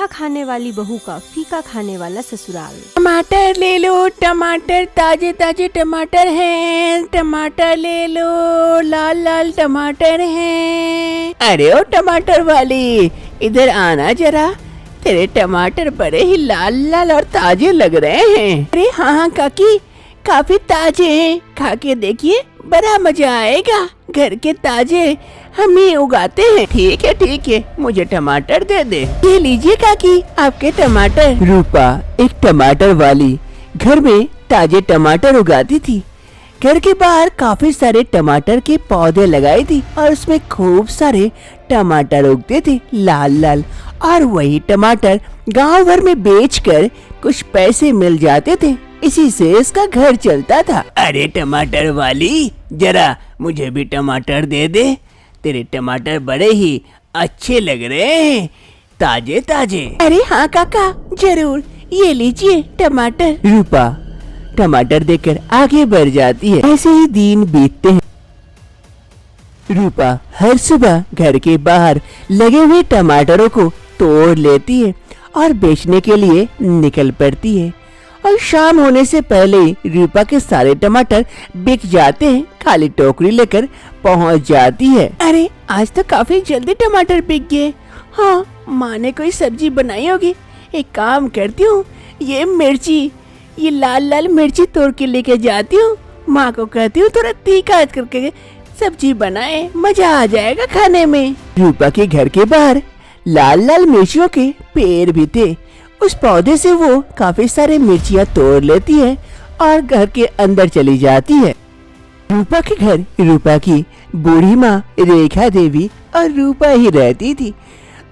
तीखा खाने वाली बहू का फीका खाने वाला ससुराल। टमाटर ले लो, टमाटर ताजे ताजे टमाटर हैं, टमाटर ले लो, लाल लाल टमाटर हैं। अरे ओ टमाटर वाली, इधर आना जरा, तेरे टमाटर बड़े ही लाल लाल और ताजे लग रहे हैं। अरे हाँ काकी, काफी ताजे हैं, खा के देखिए, बड़ा मजा आएगा। घर के ताजे हम ही उगाते हैं। ठीक है, मुझे टमाटर दे दे। ये लीजिए काकी, आपके टमाटर। रूपा एक टमाटर वाली घर में ताजे टमाटर उगाती थी। घर के बाहर काफी सारे टमाटर के पौधे लगाए थी और उसमें खूब सारे टमाटर उगते थे लाल लाल, और वही टमाटर गांव भर में बेचकर कुछ पैसे मिल जाते थे। इसी से इसका घर चलता था। अरे टमाटर वाली, जरा मुझे भी टमाटर दे दे, तेरे टमाटर बड़े ही अच्छे लग रहे हैं, ताजे ताजे। अरे हाँ काका, जरूर, ये लीजिए टमाटर। रूपा टमाटर देकर आगे बढ़ जाती है। ऐसे ही दिन बीतते हैं। रूपा हर सुबह घर के बाहर लगे हुए टमाटरों को तोड़ लेती है और बेचने के लिए निकल पड़ती है, और शाम होने से पहले ही रूपा के सारे टमाटर बिक जाते हैं। खाली टोकरी लेकर पहुंच जाती है। अरे आज तो काफी जल्दी टमाटर बिक गए। हाँ, माँ ने कोई सब्जी बनाई होगी। एक काम करती हूँ, ये लाल लाल मिर्ची तोड़ के लेके जाती हूँ। माँ को कहती हूँ थोड़ा तीखा करके सब्जी बनाए, मजा आ जाएगा खाने में। रूपा के घर के बाहर लाल लाल मिर्चियों के पेड़ भी थे। उस पौधे से वो काफी सारे मिर्चियाँ तोड़ लेती है और घर के अंदर चली जाती है। रूपा के घर रूपा की बूढ़ी माँ रेखा देवी और रूपा ही रहती थी।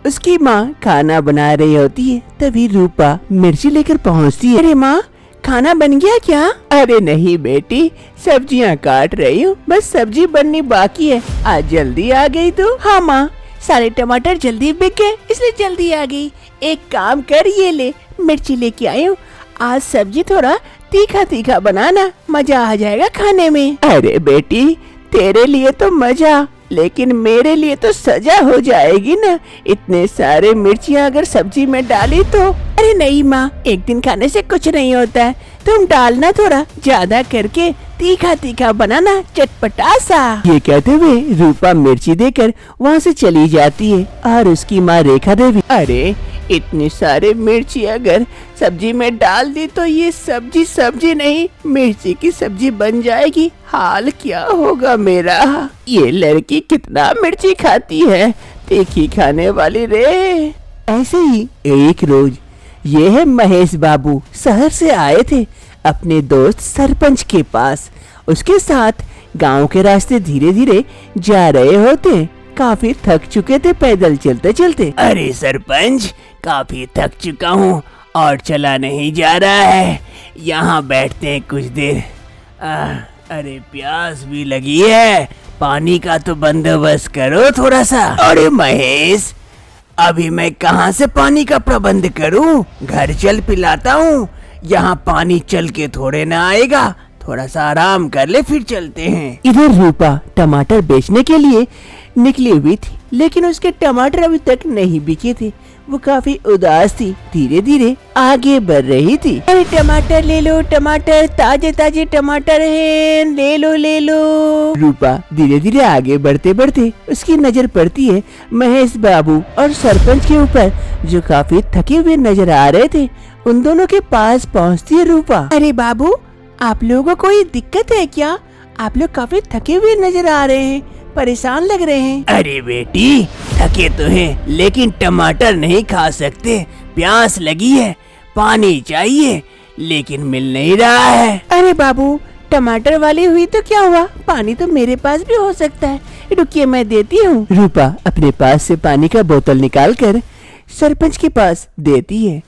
उसकी माँ खाना बना रही होती है, तभी रूपा मिर्ची लेकर पहुँचती है। अरे माँ, खाना बन गया क्या? अरे नहीं बेटी, सब्जियाँ काट रही हूँ, बस सब्जी बननी बाकी है। आज जल्दी आ गई तू? हाँ माँ, सारे टमाटर जल्दी बिक गए, इसलिए जल्दी आ गई। एक काम कर, ये ले, मिर्ची लेके आई हूँ। आज सब्जी थोड़ा तीखा तीखा बनाना, मजा आ जाएगा खाने में। अरे बेटी, तेरे लिए तो मजा, लेकिन मेरे लिए तो सजा हो जाएगी ना। इतने सारे मिर्चियाँ अगर सब्जी में डाली तो। अरे नहीं माँ, एक दिन खाने से कुछ नहीं होता है, तुम डालना थोड़ा ज्यादा करके, तीखा तीखा बनाना, चटपटा सा। ये कहते हुए रूपा मिर्ची देकर वहाँ से चली जाती है और उसकी माँ रेखा देवी, अरे इतनी सारे मिर्ची अगर सब्जी में डाल दी तो ये सब्जी नहीं, मिर्ची की सब्जी बन जाएगी। हाल क्या होगा मेरा। ये लड़की कितना मिर्ची खाती है, तीखी खाने वाली रे। ऐसे ही एक रोज ये है महेश बाबू शहर से आए थे अपने दोस्त सरपंच के पास। उसके साथ गांव के रास्ते धीरे धीरे जा रहे होते। काफी थक चुके थे पैदल चलते चलते। अरे सरपंच, काफी थक चुका हूँ और चला नहीं जा रहा है, यहाँ बैठते हैं कुछ देर। अरे प्यास भी लगी है, पानी का तो बंदोबस्त करो थोड़ा सा। अरे महेश, अभी मैं कहाँ से पानी का प्रबंध करूँ? घर चल पिलाता हूँ, यहाँ पानी चल के थोड़े न आएगा, थोड़ा सा आराम कर ले फिर चलते हैं। इधर रूपा टमाटर बेचने के लिए निकली हुई थी, लेकिन उसके टमाटर अभी तक नहीं बिके थे। वो काफी उदास थी, धीरे धीरे आगे बढ़ रही थी। अरे टमाटर ले लो, टमाटर ताजे ताजे टमाटर हैं, ले लो। रूपा धीरे धीरे आगे बढ़ते बढ़ते उसकी नजर पड़ती है महेश बाबू और सरपंच के ऊपर, जो काफी थके हुए नजर आ रहे थे। उन दोनों के पास पहुँचती है रूपा। अरे बाबू, आप लोगों को कोई दिक्कत है क्या? आप लोग काफी थके हुए नजर आ रहे हैं, परेशान लग रहे हैं। अरे बेटी, थके तो हैं, लेकिन टमाटर नहीं खा सकते, प्यास लगी है, पानी चाहिए, लेकिन मिल नहीं रहा है। अरे बाबू, टमाटर वाली हुई तो क्या हुआ, पानी तो मेरे पास भी हो सकता है, रुकिए मैं देती हूँ। रूपा अपने पास से पानी का बोतल निकाल कर सरपंच के पास देती है,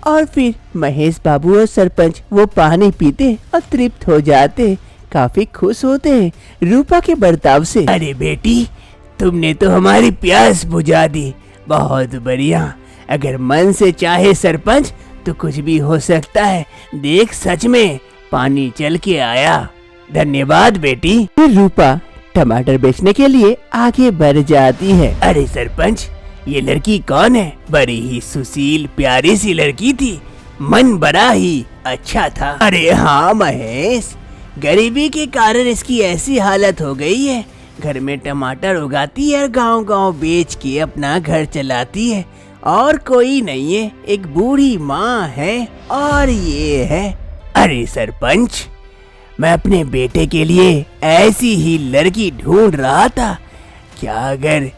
और फिर महेश बाबू और सरपंच वो पानी पीते और तृप्त हो जाते, काफी खुश होते हैं रूपा के बर्ताव से। अरे बेटी, तुमने तो हमारी प्यास बुझा दी, बहुत बढ़िया। अगर मन से चाहे सरपंच तो कुछ भी हो सकता है। देख, सच में पानी चल के आया, धन्यवाद बेटी। फिर रूपा टमाटर बेचने के लिए आगे बढ़ जाती है। अरे सरपंच, ये लड़की कौन है? बड़ी ही सुशील प्यारी सी लड़की थी, मन बड़ा ही अच्छा था। अरे हाँ महेश, गरीबी के कारण इसकी ऐसी हालत हो गई है। घर में टमाटर उगाती है और गांव-गांव बेच के अपना घर चलाती है, और कोई नहीं है। एक बूढ़ी माँ है और ये है। अरे सरपंच, मैं अपने बेटे के लिए ऐसी ही लड़की ढूंढ रहा था। क्या अगर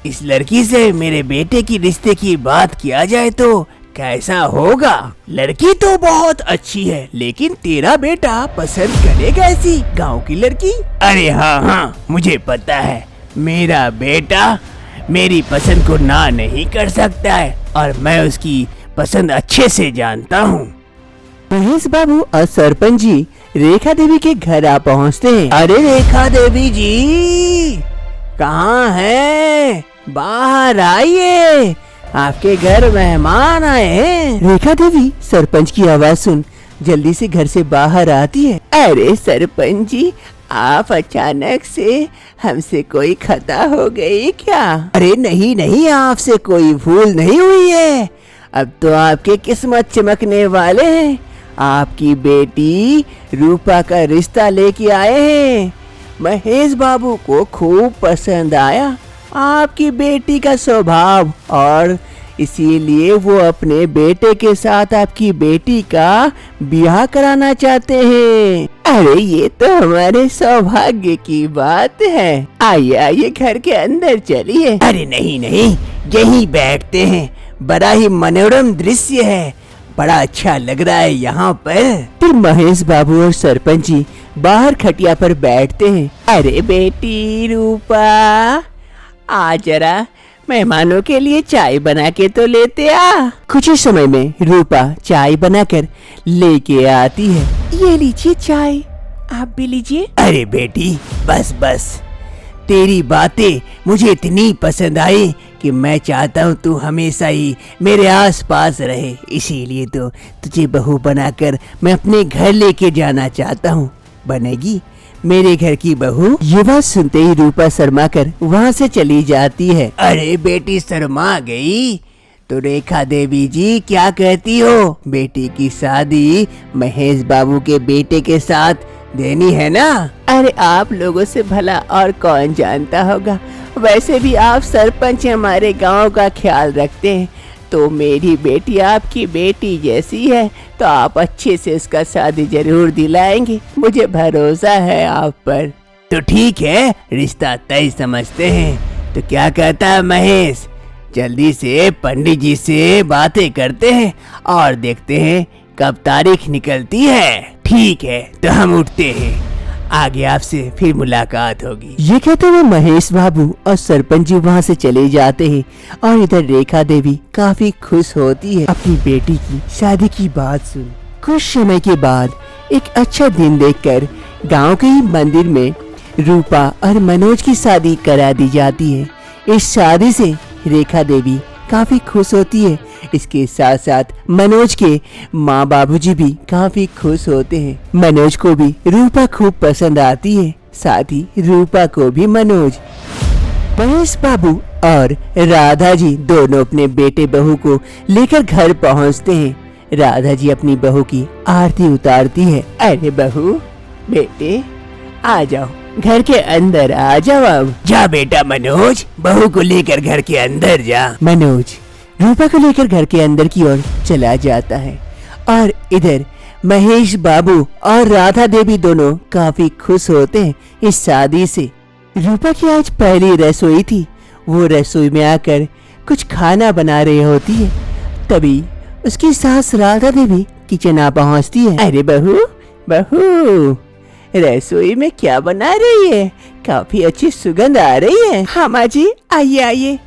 इस लड़की से मेरे बेटे की रिश्ते की बात किया जाए तो कैसा होगा? लड़की तो बहुत अच्छी है, लेकिन तेरा बेटा पसंद करेगा ऐसी गांव की लड़की? अरे हाँ, मुझे पता है। मेरा बेटा मेरी पसंद को ना नहीं कर सकता है, और मैं उसकी पसंद अच्छे से जानता हूँ। महेश बाबू और सरपंच जी रेखा देवी के घर आ पहुँचते हैं। अरे रेखा देवी जी, कहाँ हैं? बाहर आइए, आपके घर मेहमान आए हैं। रेखा देवी सरपंच की आवाज सुन जल्दी से घर से बाहर आती है। अरे सरपंच जी, आप अचानक से हमसे कोई खता हो गई क्या? अरे नहीं, आपसे कोई भूल नहीं हुई है। अब तो आपके किस्मत चमकने वाले हैं। आपकी बेटी रूपा का रिश्ता लेके आए हैं। महेश बाबू को खूब पसंद आया आपकी बेटी का स्वभाव, और इसीलिए वो अपने बेटे के साथ आपकी बेटी का ब्याह कराना चाहते हैं। अरे ये तो हमारे सौभाग्य की बात है। आइए घर के अंदर चलिए। अरे नहीं, यहीं बैठते हैं। बड़ा ही मनोरम दृश्य है, बड़ा अच्छा लग रहा है यहाँ पर। फिर महेश बाबू और सरपंच जी बाहर खटिया पर बैठते हैं। अरे बेटी रूपा, आ जरा मेहमानों के लिए चाय बना के तो लेते आ। कुछ ही समय में रूपा चाय बनाकर लेके आती है। ये लीजिए चाय, आप भी लीजिए। अरे बेटी, बस तेरी बातें मुझे इतनी पसंद आई कि मैं चाहता हूँ तू हमेशा ही मेरे आसपास रहे। इसीलिए तो तुझे बहू बनाकर मैं अपने घर लेके जाना चाहता हूँ। बनेगी मेरे घर की बहू? ये बात सुनते ही रूपा शर्मा कर वहाँ से चली जाती है। अरे बेटी शर्मा गई तो रेखा देवी जी क्या कहती हो? बेटी की शादी महेश बाबू के बेटे के साथ देनी है ना? अरे आप लोगों से भला और कौन जानता होगा। वैसे भी आप सरपंच हमारे गांव का ख्याल रखते हैं, तो मेरी बेटी आपकी बेटी जैसी है, तो आप अच्छे से इसका शादी जरूर दिलाएंगे। मुझे भरोसा है आप पर। तो ठीक है, रिश्ता तय समझते हैं। तो क्या कहता है महेश, जल्दी से पंडित जी से बातें करते हैं और देखते हैं कब तारीख निकलती है। ठीक है, तो हम उठते हैं, आगे आपसे फिर मुलाकात होगी। ये कहते हुए महेश बाबू और सरपंच जी वहाँ से चले जाते हैं, और इधर रेखा देवी काफी खुश होती है अपनी बेटी की शादी की बात सुन। कुछ समय के बाद एक अच्छा दिन देखकर गांव के ही मंदिर में रूपा और मनोज की शादी करा दी जाती है। इस शादी से रेखा देवी काफी खुश होती है। इसके साथ साथ मनोज के माँ बाबूजी भी काफी खुश होते हैं। मनोज को भी रूपा खूब पसंद आती है, साथ ही रूपा को भी मनोज। महेश बाबू और राधा जी दोनों अपने बेटे बहू को लेकर घर पहुंचते हैं। राधा जी अपनी बहू की आरती उतारती है। अरे बहू, बेटे आ जाओ, घर के अंदर आ जाओ। अब जा बेटा मनोज, बहू को लेकर घर के अंदर जा। मनोज रूपा को लेकर घर के अंदर की ओर चला जाता है, और इधर महेश बाबू और राधा देवी दोनों काफी खुश होते हैं इस शादी से। रूपा की आज पहली रसोई थी। वो रसोई में आकर कुछ खाना बना रही होती है, तभी उसकी सास राधा देवी किचन आ पहुंचती है। अरे बहू, रसोई में क्या बना रही है? काफी अच्छी सुगंध आ रही है। हाँ माँ जी, आइए,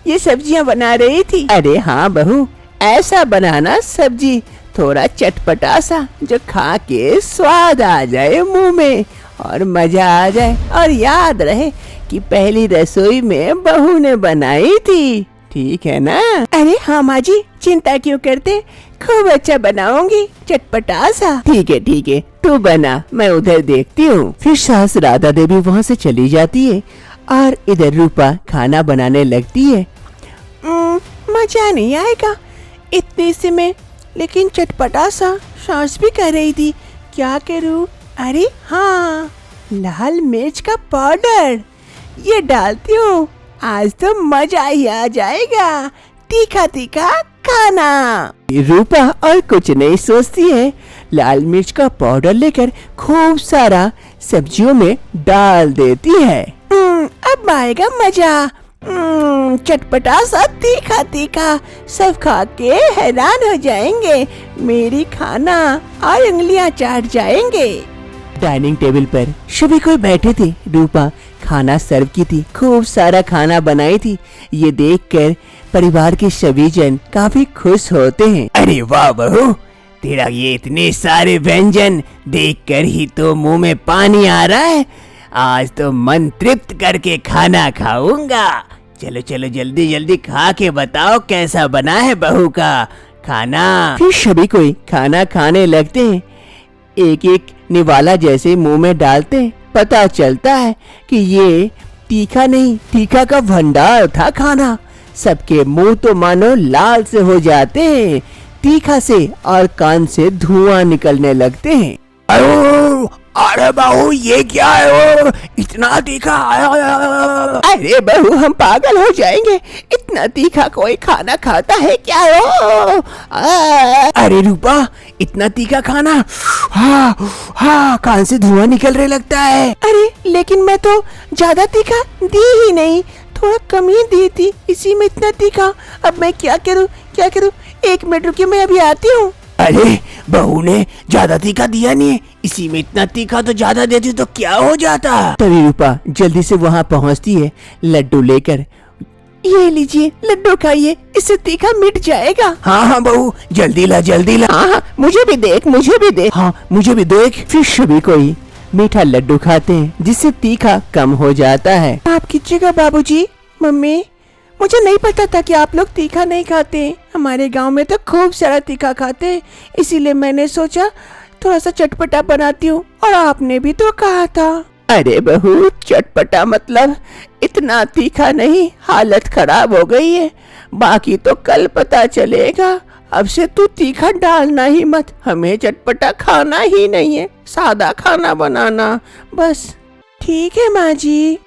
ये सब्जियां बना रही थी। अरे हाँ बहू, ऐसा बनाना सब्जी थोड़ा चटपटा सा, जो खा के स्वाद आ जाए मुंह में और मजा आ जाए, और याद रहे कि पहली रसोई में बहू ने बनाई थी। ठीक है ना? अरे हाँ माँ जी, चिंता क्यों करते, खूब अच्छा बनाऊंगी, चटपटा सा। ठीक है, तू बना, मैं उधर देखती हूँ। फिर सास राधा देवी वहाँ से चली जाती है, और इधर रूपा खाना बनाने लगती है। मजा नहीं आएगा इतने से में, लेकिन चटपटा सा सांस भी कर रही थी। क्या करूं? अरे हाँ, लाल मिर्च का पाउडर ये डालती हूँ, आज तो मजा ही आ जाएगा, तीखा तीखा खाना। रूपा और कुछ नहीं सोचती है, लाल मिर्च का पाउडर लेकर खूब सारा सब्जियों में डाल देती है। अब आएगा मजा। चटपटा सा तीखा तीखा सब खा के हैरान हो जाएंगे, मेरी खाना और उंगलियां चाट जाएंगे। डाइनिंग टेबल पर सभी कोई बैठे थे। रूपा खाना सर्व की थी, खूब सारा खाना बनाई थी। ये देखकर परिवार के सभी जन काफी खुश होते हैं। अरे वाह बहू, तेरा ये इतने सारे व्यंजन देखकर ही तो मुंह में पानी आ रहा है। आज तो मन तृप्त करके खाना खाऊंगा। चलो चलो जल्दी जल्दी खा के बताओ कैसा बना है बहू का खाना। फिर सभी कोई खाना खाने लगते हैं, एक एक निवाला जैसे मुंह में डालते हैं। पता चलता है कि ये तीखा नहीं, तीखा का भंडार था खाना। सबके मुंह तो मानो लाल से हो जाते हैं तीखा से, और कान से धुआं निकलने लगते हैं। अरे बहू ये क्या है, इतना तीखा? अरे बहू हम पागल हो जाएंगे, इतना तीखा कोई खाना खाता है क्या? अरे रूपा, इतना तीखा खाना, हाँ हाँ कान से धुआं निकलने लगता है। अरे लेकिन मैं तो ज्यादा तीखा दी ही नहीं, थोड़ा कम ही दी थी, इसी में इतना तीखा। अब मैं क्या करूँ क्या करूँ? 1 मिनट रुकिए, मैं अभी आती हूँ। अरे बहू ने ज्यादा तीखा दिया नहीं है, इसी में इतना तीखा तो ज्यादा देती तो क्या हो जाता। तभी रूपा जल्दी से वहाँ पहुँचती है लड्डू लेकर। ये लीजिए लड्डू खाइए, इससे तीखा मिट जाएगा। हाँ हाँ बहू जल्दी ला जल्दी ला। हाँ मुझे भी देख, मुझे भी देख। हाँ मुझे भी देख। फिर सभी कोई मीठा लड्डू खाते हैं जिससे तीखा कम हो जाता है। आप कीजिएगा बाबूजी। मम्मी, मुझे नहीं पता था कि आप लोग तीखा नहीं खाते। हमारे गांव में तो खूब सारा तीखा खाते हैं, इसीलिए मैंने सोचा थोड़ा सा चटपटा बनाती हूँ, और आपने भी तो कहा था। अरे बहू चटपटा मतलब इतना तीखा नहीं, हालत खराब हो गई है, बाकी तो कल पता चलेगा। अब से तू तीखा डालना ही मत, हमें चटपटा खाना ही नहीं है, सादा खाना बनाना बस। ठीक है माँ जी।